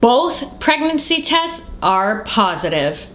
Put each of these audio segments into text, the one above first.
Both pregnancy tests are positive.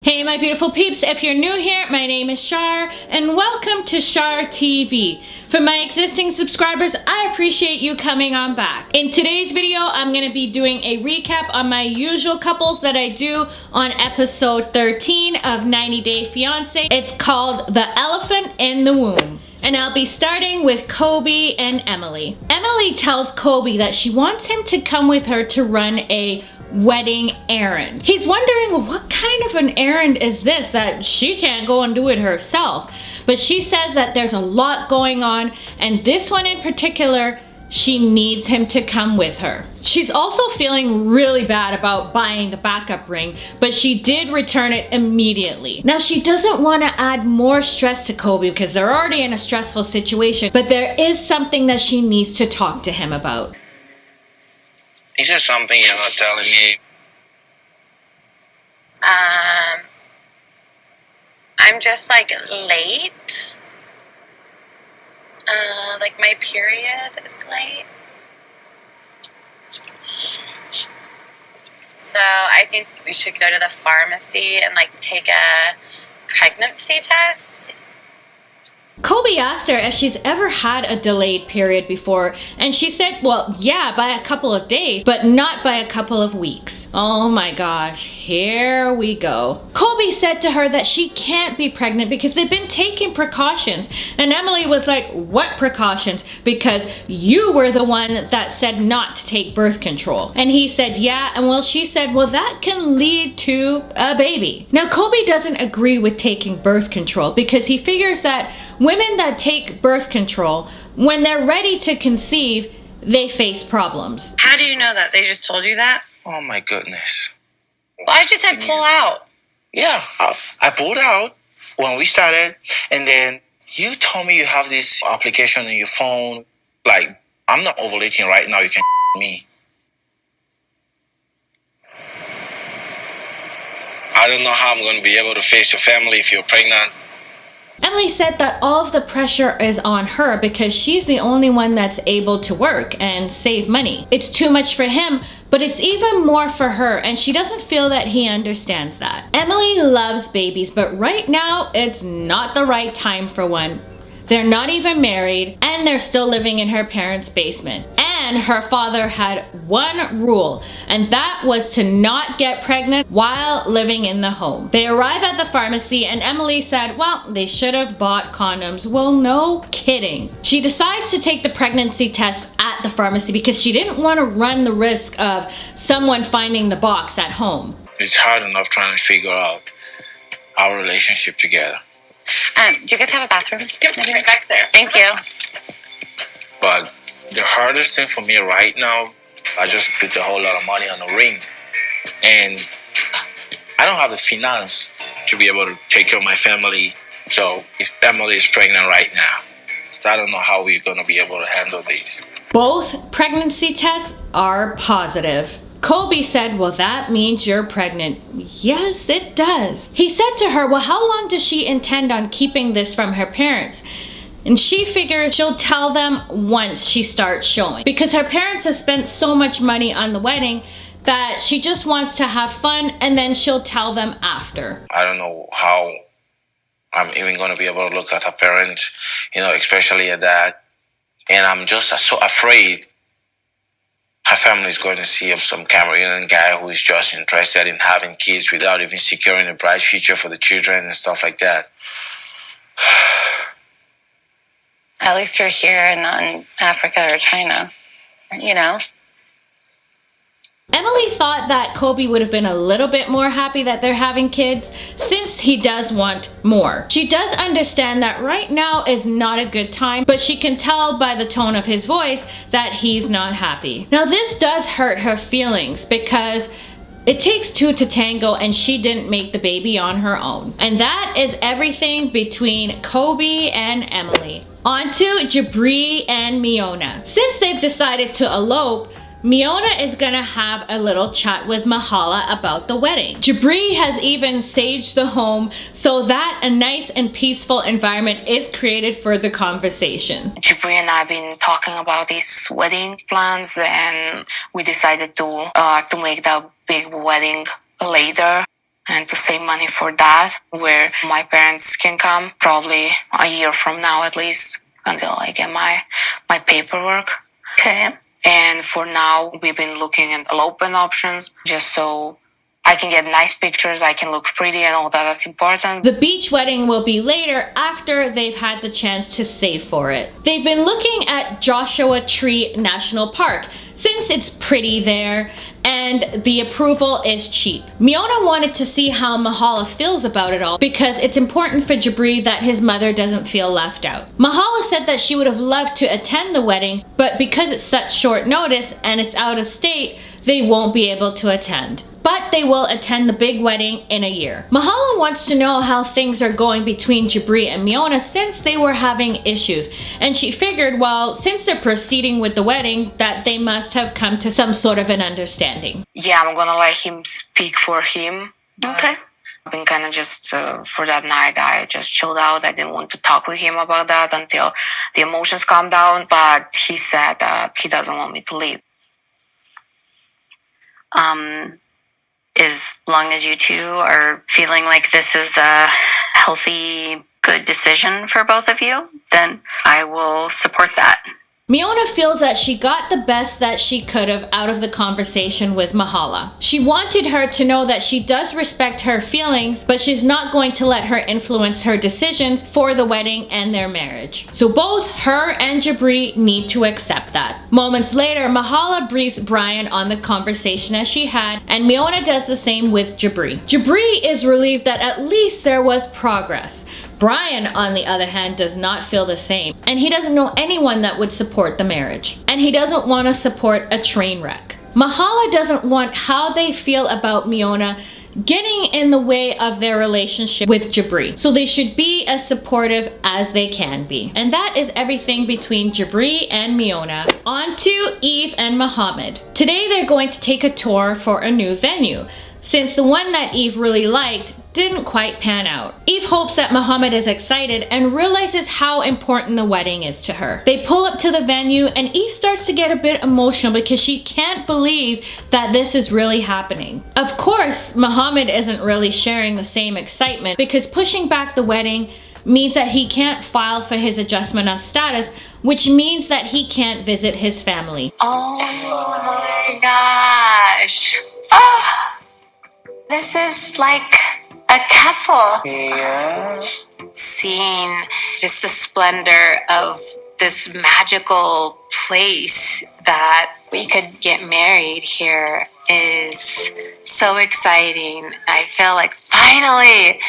Hey my beautiful peeps, if you're new here, my name is Char and welcome to Char TV. For my existing subscribers, I appreciate you coming on back. In today's video, I'm going to be doing a recap on my usual couples that I do on episode 13 of 90 Day Fiancé. It's called The Elephant in the Womb. And I'll be starting with Kobe and Emily. Emily tells Kobe that she wants him to come with her to run a wedding errand. He's wondering, well, what kind of an errand is this that she can't go and do it herself? But she says that there's a lot going on, and this one in particular, she needs him to come with her. She's also feeling really bad about buying the backup ring, but she did return it immediately. Now she doesn't want to add more stress to Kobe because they're already in a stressful situation, but there is something that she needs to talk to him about. Is there something you're not telling me? I'm just like late. Like my period is late. So I think we should go to the pharmacy and like take a pregnancy test. Kobe asked her if she's ever had a delayed period before, and she said, well, yeah, by a couple of days, but not by a couple of weeks. Oh my gosh, here we go. Kobe said to her that she can't be pregnant because they've been taking precautions. And Emily was like, what precautions? Because you were the one that said not to take birth control. And he said, yeah, and well, she said, well, that can lead to a baby. Now, Kobe doesn't agree with taking birth control because he figures that women that take birth control, when they're ready to conceive, they face problems. How do you know that? They just told you that? Oh my goodness. Well, I just said pull out. Yeah, I pulled out when we started, and then you told me you have this application on your phone. Like, I'm not ovulating right now, you can me. I don't know how I'm going to be able to face your family if you're pregnant. Emily said that all of the pressure is on her because she's the only one that's able to work and save money. It's too much for him, but it's even more for her, and she doesn't feel that he understands that. Emily loves babies, but right now it's not the right time for one. They're not even married, and they're still living in her parents' basement. And her father had one rule, and that was to not get pregnant while living in the home. They arrive at the pharmacy, and Emily said, well, they should have bought condoms. Well, no kidding. She decides to take the pregnancy test at the pharmacy because she didn't want to run the risk of someone finding the box at home. It's hard enough trying to figure out our relationship together. Do you guys have a bathroom? Yep, right back there. Thank you. But the hardest thing for me right now, I just put a whole lot of money on the ring. And I don't have the finance to be able to take care of my family. So if Emily is pregnant right now, I don't know how we're going to be able to handle this. Both pregnancy tests are positive. Kobe said, well, that means you're pregnant. Yes, it does. He said to her, well, how long does she intend on keeping this from her parents? And she figures she'll tell them once she starts showing. Because her parents have spent so much money on the wedding that she just wants to have fun, and then she'll tell them after. I don't know how I'm even going to be able to look at her parents, especially at that. And I'm just so afraid her family is going to see some Cameroonian guy who is just interested in having kids without even securing a bright future for the children and stuff like that. At least you're here and not in Africa or China, Emily thought that Kobe would have been a little bit more happy that they're having kids since he does want more. She does understand that right now is not a good time, but she can tell by the tone of his voice that he's not happy. Now this does hurt her feelings because it takes two to tango, and she didn't make the baby on her own. And that is everything between Kobe and Emily. On to Jibri and Miona. Since they've decided to elope, Miona is gonna have a little chat with Mahala about the wedding. Jibri has even saged the home so that a nice and peaceful environment is created for the conversation. Jibri and I have been talking about these wedding plans, and we decided to make that big wedding later and to save money for that, where my parents can come probably a year from now at least until I get my paperwork. Okay. And for now, we've been looking at elopement options just so I can get nice pictures, I can look pretty and all that. That's important. The beach wedding will be later after they've had the chance to save for it. They've been looking at Joshua Tree National Park since it's pretty there and the approval is cheap. Miona wanted to see how Mahala feels about it all because it's important for Jibri that his mother doesn't feel left out. Mahala said that she would have loved to attend the wedding, but because it's such short notice and it's out of state, they won't be able to attend. But they will attend the big wedding in a year. Mahala wants to know how things are going between Jibri and Miona since they were having issues. And she figured, well, since they're proceeding with the wedding, that they must have come to some sort of an understanding. Yeah, I'm gonna let him speak for him. Okay. I've been kind of just, for that night, I just chilled out. I didn't want to talk with him about that until the emotions calmed down. But he said that he doesn't want me to leave. As long as you two are feeling like this is a healthy, good decision for both of you, then I will support that. Miona feels that she got the best that she could have out of the conversation with Mahala. She wanted her to know that she does respect her feelings, but she's not going to let her influence her decisions for the wedding and their marriage. So both her and Jibri need to accept that. Moments later, Mahala briefs Brian on the conversation as she had, and Miona does the same with Jibri. Jibri is relieved that at least there was progress. Brian, on the other hand, does not feel the same, and he doesn't know anyone that would support the marriage, and he doesn't want to support a train wreck. Mahala doesn't want how they feel about Miona getting in the way of their relationship with Jibri, so they should be as supportive as they can be. And that is everything between Jibri and Miona. On to Eve and Mohamed. Today they're going to take a tour for a new venue, since the one that Eve really liked didn't quite pan out. Eve hopes that Mohamed is excited and realizes how important the wedding is to her. They pull up to the venue and Eve starts to get a bit emotional because she can't believe that this is really happening. Of course, Mohamed isn't really sharing the same excitement because pushing back the wedding means that he can't file for his adjustment of status, which means that he can't visit his family. Oh my gosh. Oh, this is like a castle. Yeah. Seeing just the splendor of this magical place that we could get married here is so exciting. I feel like finally,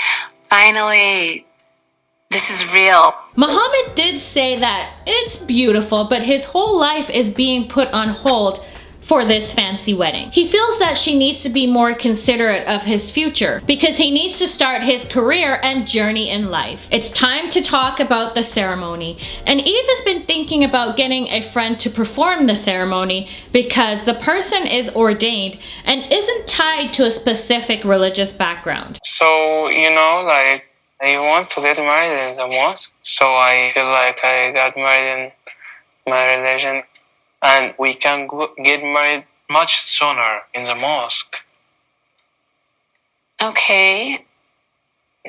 this is real. Mohamed did say that it's beautiful, but his whole life is being put on hold for this fancy wedding. He feels that she needs to be more considerate of his future because he needs to start his career and journey in life. It's time to talk about the ceremony, and Eve has been thinking about getting a friend to perform the ceremony because the person is ordained and isn't tied to a specific religious background. So, like, I want to get married in the mosque, so I feel like I got married in my religion. And we can get married much sooner in the mosque. Okay.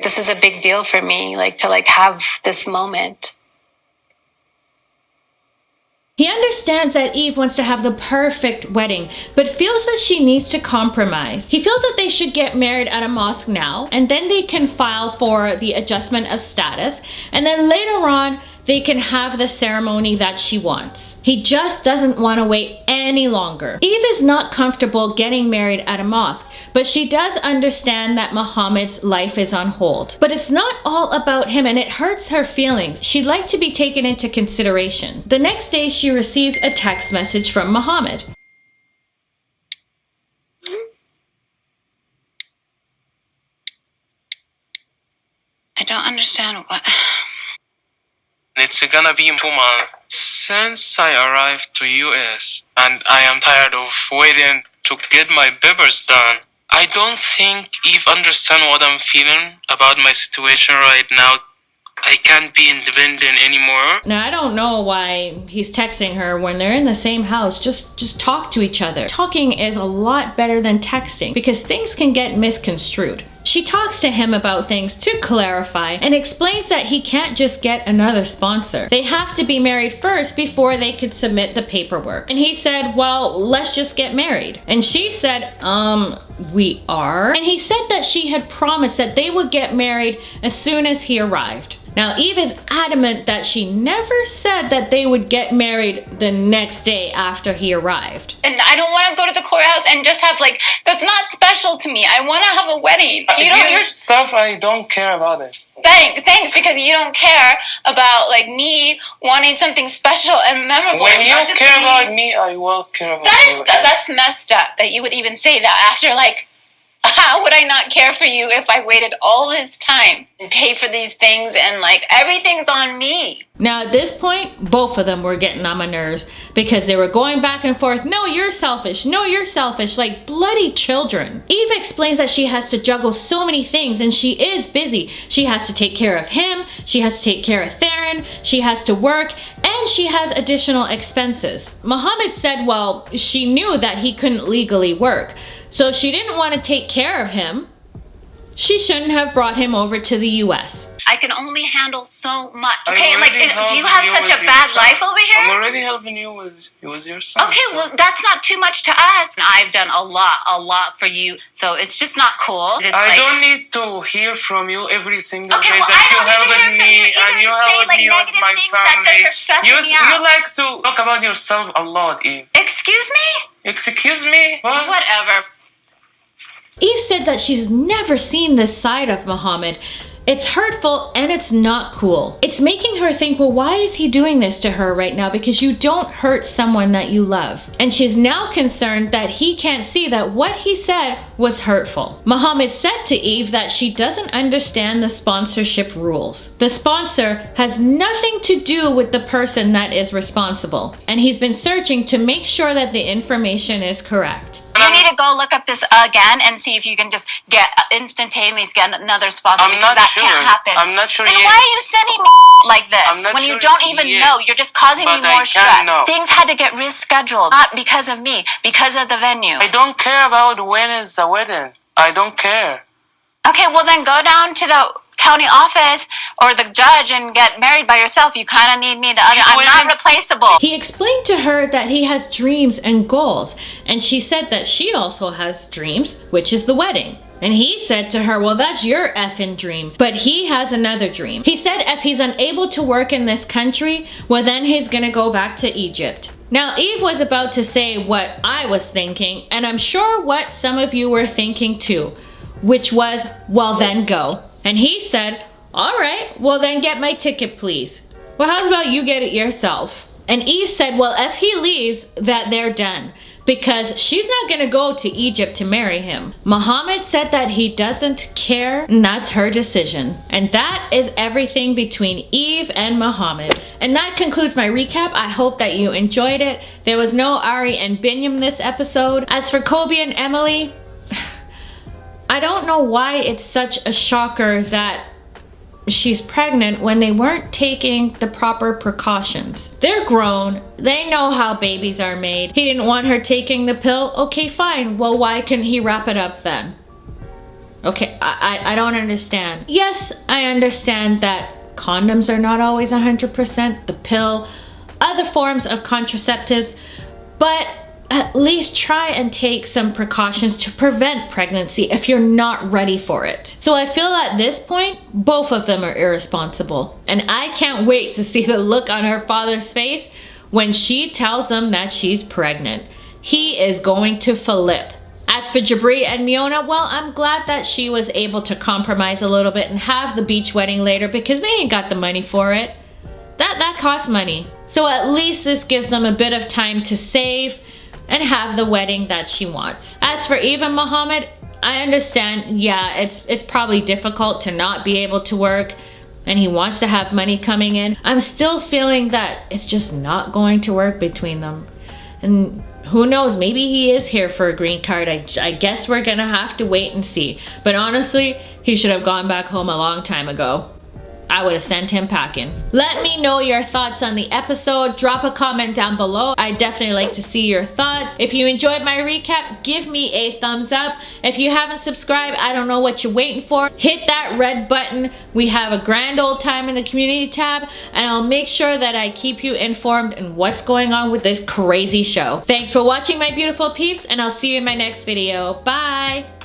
This is a big deal for me, to have this moment. He understands that Eve wants to have the perfect wedding, but feels that she needs to compromise. He feels that they should get married at a mosque now, and then they can file for the adjustment of status, and then later on, they can have the ceremony that she wants. He just doesn't want to wait any longer. Eve is not comfortable getting married at a mosque, but she does understand that Mohamed's life is on hold. But it's not all about him, and it hurts her feelings. She'd like to be taken into consideration. The next day, she receives a text message from Mohamed. I don't understand what... It's gonna be 2 months since I arrived to US and I am tired of waiting to get my papers done. I don't think Eve understands what I'm feeling about my situation right now. I can't be independent anymore. Now, I don't know why he's texting her when they're in the same house. Just talk to each other. Talking is a lot better than texting because things can get misconstrued. She talks to him about things to clarify and explains that he can't just get another sponsor. They have to be married first before they could submit the paperwork. And he said, well, let's just get married. And she said, we are? And he said that she had promised that they would get married as soon as he arrived. Now, Eve is adamant that she never said that they would get married the next day after he arrived. And I don't want to go to the courthouse and just have like, that's not special to me. I want to have a wedding. Your stuff, I don't care about it. Thanks, because you don't care about like me wanting something special and memorable. When you care about me, I will care about you. That's messed up that you would even say that after like, how would I not care for you if I waited all this time and paid for these things and like everything's on me? Now at this point, both of them were getting on my nerves because they were going back and forth. No, you're selfish. No, you're selfish. Like bloody children. Eve explains that she has to juggle so many things and she is busy. She has to take care of him. She has to take care of Theron. She has to work and she has additional expenses. Mohamed said, well, she knew that he couldn't legally work. So if she didn't want to take care of him, she shouldn't have brought him over to the US. I can only handle so much. Okay, like, do you have such a bad life over here? I'm already helping you with your son. Okay, well, that's not too much to us. I've done a lot for you, so it's just not cool. I don't need to hear from you every single day well, that you helped me and you helped me with my family. You like to talk about yourself a lot, Eve. Excuse me? Excuse me? What? Whatever. Eve said that she's never seen this side of Mohamed. It's hurtful and it's not cool. It's making her think, well, why is he doing this to her right now? Because you don't hurt someone that you love. And she's now concerned that he can't see that what he said was hurtful. Mohamed said to Eve that she doesn't understand the sponsorship rules. The sponsor has nothing to do with the person that is responsible. And he's been searching to make sure that the information is correct. You need to go look up this again and see if you can just get instantaneously get another sponsor because that can't happen. I'm not sure then yet. why are you sending me like this when you don't even know? You're just causing me more stress. Things had to get rescheduled, not because of me, because of the venue. I don't care about when is the wedding. I don't care. Okay, well then go down to the county office or the judge and get married by yourself. You kind of need me. I'm not replaceable. He explained to her that he has dreams and goals, and she said that she also has dreams, which is the wedding. And he said to her, well, that's your effing dream, but he has another dream. He said if he's unable to work in this country, well, then he's gonna go back to Egypt. Now, Eve was about to say what I was thinking, and I'm sure what some of you were thinking too, which was, well, then go. And he said, all right, well then get my ticket, please. Well, how about you get it yourself? And Eve said, well, if he leaves, that they're done, because she's not gonna go to Egypt to marry him. Mohamed said that he doesn't care, and that's her decision. And that is everything between Eve and Mohamed. And that concludes my recap. I hope that you enjoyed it. There was no Ari and Binyam this episode. As for Kobe and Emily, I don't know why it's such a shocker that she's pregnant when they weren't taking the proper precautions. They're grown. They know how babies are made. He didn't want her taking the pill. Okay, fine. Well, why couldn't he wrap it up then? Okay, I don't understand. Yes, I understand that condoms are not always 100%, the pill, other forms of contraceptives, but at least try and take some precautions to prevent pregnancy if you're not ready for it. So I feel at this point, both of them are irresponsible. And I can't wait to see the look on her father's face when she tells him that she's pregnant. He is going to flip. As for Jibri and Miona, well, I'm glad that she was able to compromise a little bit and have the beach wedding later because they ain't got the money for it. That costs money. So at least this gives them a bit of time to save and have the wedding that she wants. As for Eve and Mohamed, I understand, yeah, it's probably difficult to not be able to work, and he wants to have money coming in, I'm still feeling that it's just not going to work between them. And who knows, maybe he is here for a green card. I guess we're gonna have to wait and see. But honestly, he should have gone back home a long time ago. I would have sent him packing. Let me know your thoughts on the episode. Drop a comment down below. I'd definitely like to see your thoughts. If you enjoyed my recap, give me a thumbs up. If you haven't subscribed, I don't know what you're waiting for. Hit that red button. We have a grand old time in the community tab, and I'll make sure that I keep you informed on what's going on with this crazy show. Thanks for watching, my beautiful peeps, and I'll see you in my next video. Bye!